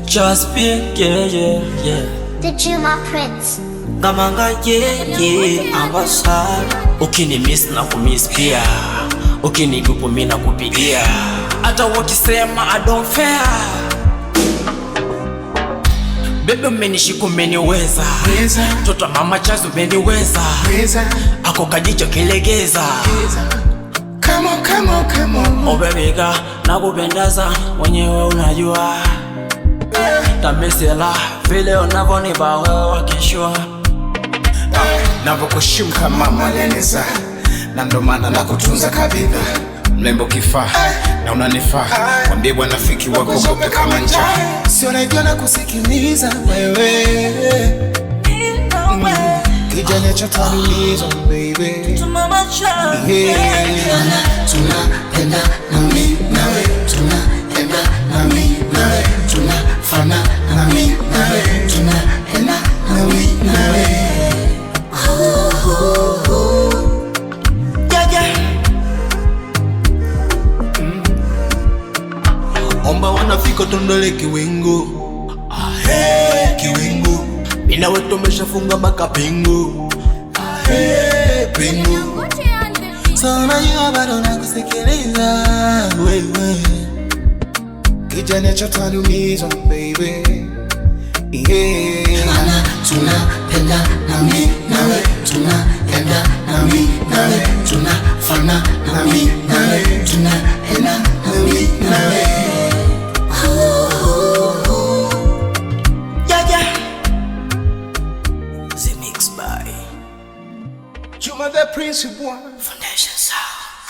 Just speak, yeah. Did you my prince? Ngamanga yeah, ambasal. Ukini miss na kumiss pia. Ukini dupo mina kupigia. Ata wakisema I don't fear. Bebe umenishiku umeniweza. Toto mama chazo umeniweza. Ako kajicho kilegeza. Come on. Oh baby girl, nakupendaza mwenyewe unajua. Tamisela vile unavonipa wewe wakishua. Navyokuheshimu kama maleneza, na ndo maana nakutunza kabidha. Mlembo kifaa na unanifaa, mwambie bwana fiki wako gope kama njaa. Sio naijua na kusikiliza wewe, kijana cha tanulizo baby. Tunaenda na mimi nawe, tunaenda na mimi nawe, tunafana na mimi nawe, tunaenda na mimi nawe. Omba wanafika tondole kiwingu, kiwingu. Mina wetu meshafunga makapingu, pingu. Sana yu bado nakusikiliza wewe, kijana cha tanumizo baby. Tunapenda na mimi nawe, tunaenda na mimi nawe, tunafana